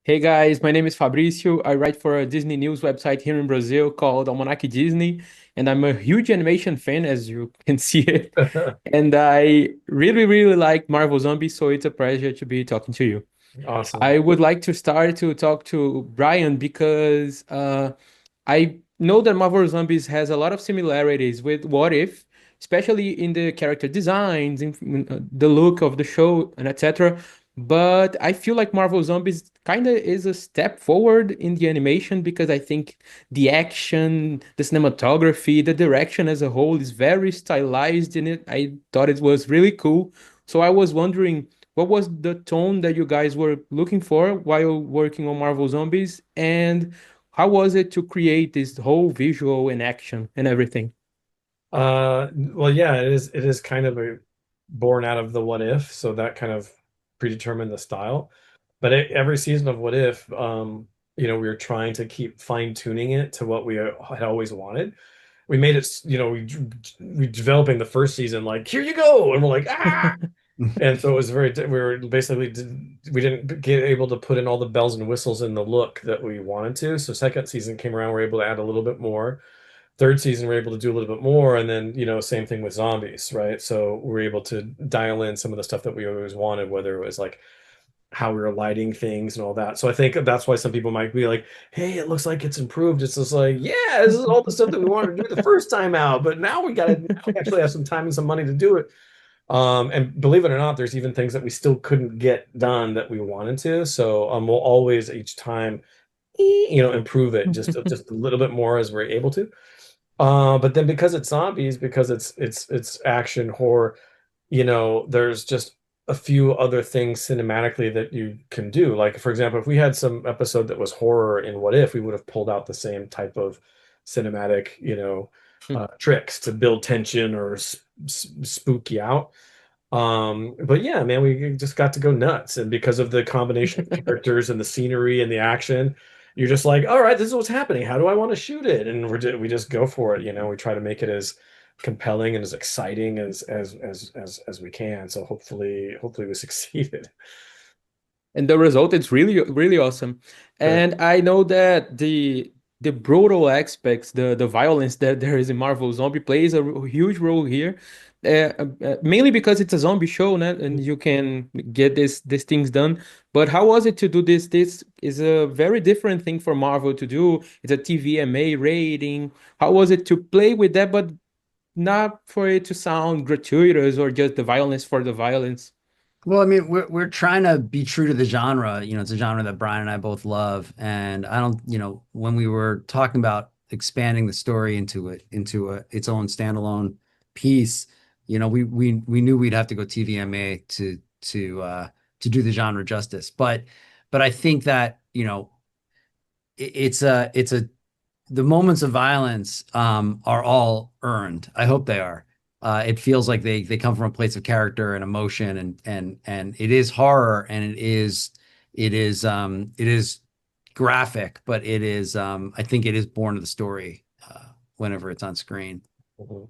Hey guys, my name is Fabrício. I write for a Disney news website here in Brazil called Almanaque Disney, and I'm a huge animation fan, as you can see it. And I really like Marvel Zombies, so it's a pleasure to be talking to you. Awesome. I would like to start to talk to Bryan because I know that Marvel Zombies has a lot of similarities with What If, especially in the character designs, in the look of the show, and etc. But I feel like Marvel Zombies kind of is a step forward in the animation because I think the action, the cinematography, the direction as a whole is very stylized in it. I thought it was really cool. So I was wondering, what was the tone that you guys were looking for while working on Marvel Zombies? And how was it to create this whole visual and action and everything? Well, yeah, it is kind of a born out of the What If, so that kind of predetermined the style. But every season of What If, we were trying to keep fine-tuning it to what we had always wanted. We made it, we developing the first season like, here you go, and we're like, ah. And so it was we were basically we didn't get able to put in all the bells and whistles in the look that we wanted to. So second season came around, we are able to add a little bit more. Third season, we're able to do a little bit more, and then same thing with zombies, right? So we're able to dial in some of the stuff that we always wanted, whether it was like how we were lighting things and all that. So I think that's why some people might be like, "Hey, it looks like it's improved." It's just like, yeah, this is all the stuff that we wanted to do the first time out, but now we actually have some time and some money to do it. And believe it or not, there's even things that we still couldn't get done that we wanted to. So we'll always each time, improve it just a little bit more as we're able to. But then because it's zombies, because it's action horror, there's just a few other things cinematically that you can do. Like for example, if we had some episode that was horror in What If, we would have pulled out the same type of cinematic, tricks to build tension or spook you out. But yeah, man, we just got to go nuts. And because of the combination of characters and the scenery and the action, you're just like, all right, this is what's happening. How do I want to shoot it? And we just go for it. We try to make it as compelling and as exciting as we can. So hopefully we succeeded. And the result is really awesome. Good. And I know that the brutal aspects, the violence that there is in Marvel Zombie plays a huge role here. Mainly because it's a zombie show, né? And you can get these things done. But how was it to do this? This is a very different thing for Marvel to do. It's a TVMA rating. How was it to play with that, but not for it to sound gratuitous or just the violence for the violence? Well, I mean, we're trying to be true to the genre. It's a genre that Brian and I both love. And I don't, when we were talking about expanding the story into its own standalone piece, we knew we'd have to go TVMA to do the genre justice. But I think that, it's a the moments of violence are all earned. I hope they are. It feels like they come from a place of character and emotion, and it is horror, and it is graphic, but it is I think it is born of the story whenever it's on screen. Mhm.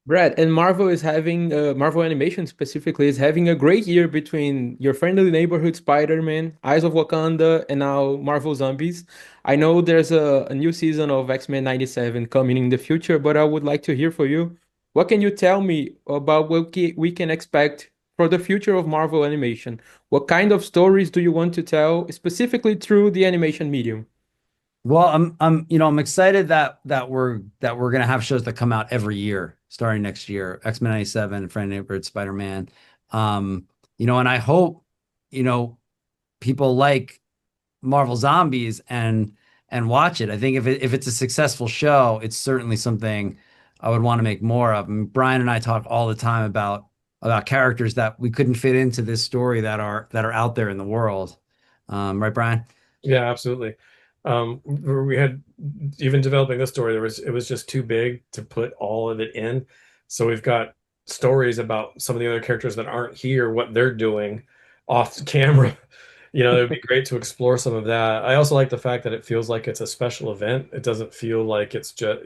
Brad, and Marvel is having Marvel Animation specifically is having a great year between Your Friendly Neighborhood Spider-Man, Eyes of Wakanda, and now Marvel Zombies. I know there's a new season of X-Men 97 coming in the future, but I would like to hear from you. What can you tell me about what we can expect for the future of Marvel Animation? What kind of stories do you want to tell specifically through the animation medium? Well, I'm excited that we're gonna have shows that come out every year starting next year. X-Men 97, Friend Neighborhood, Spider-Man. And I hope, you know, people like Marvel Zombies and watch it. I think if it's a successful show, it's certainly something I would want to make more of. I mean, Brian and I talk all the time about characters that we couldn't fit into this story that are out there in the world. Right, Brian? Yeah, absolutely. We had even developing this story, it was just too big to put all of it in. So we've got stories about some of the other characters that aren't here, what they're doing off camera. It'd be great to explore some of that. I also like the fact that it feels like it's a special event. It doesn't feel like it's just,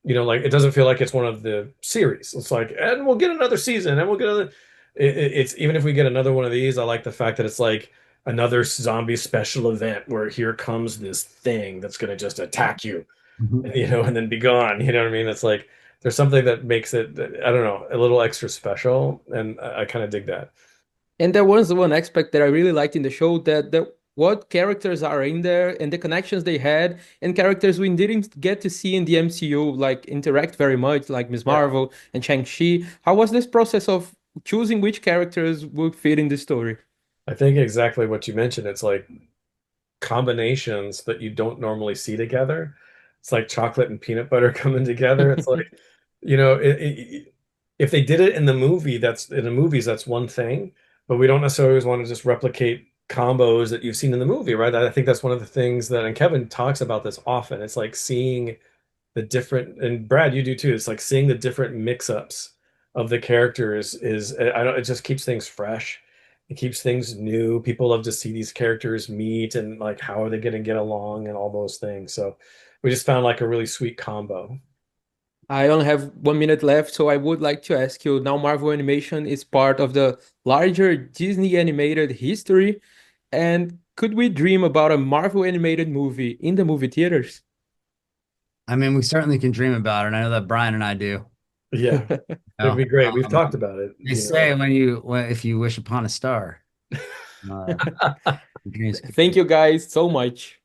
like it doesn't feel like it's one of the series. It's like, and we'll get another season, and we'll get another. It's even if we get another one of these, I like the fact that it's like, another zombie special event where here comes this thing that's going to just attack you, you know, and then be gone. You know what I mean? It's like there's something that makes it, I don't know, a little extra special, and I kind of dig that. And there was one aspect that I really liked in the show, that what characters are in there and the connections they had, and characters we didn't get to see in the MCU like interact very much, like Miss Yeah. Marvel and Shang-Chi. How was this process of choosing which characters would fit in the story? I think exactly what you mentioned. It's like combinations that you don't normally see together. It's like chocolate and peanut butter coming together. It's like, you know, if they did it in the movie, that's in the movies, that's one thing, but we don't necessarily always want to just replicate combos that you've seen in the movie, right? I think that's one of the things that, and Kevin talks about this often. It's like seeing the different, and Brad, you do too. It's like seeing the different mix-ups of the characters is, I don't, it just keeps things fresh. It keeps things new. People love to see these characters meet and like how are they going to get along and all those things. So we just found like a really sweet combo. I only have 1 minute left, so I would like to ask you, now Marvel Animation is part of the larger Disney animated history, and could we dream about a Marvel animated movie in the movie theaters? I mean, we certainly can dream about it. And I know that Brian and I do. Yeah, You it'd know? be great. We've talked about it, They you say if you wish upon a star, uh, dreams come Thank true. you guys so much.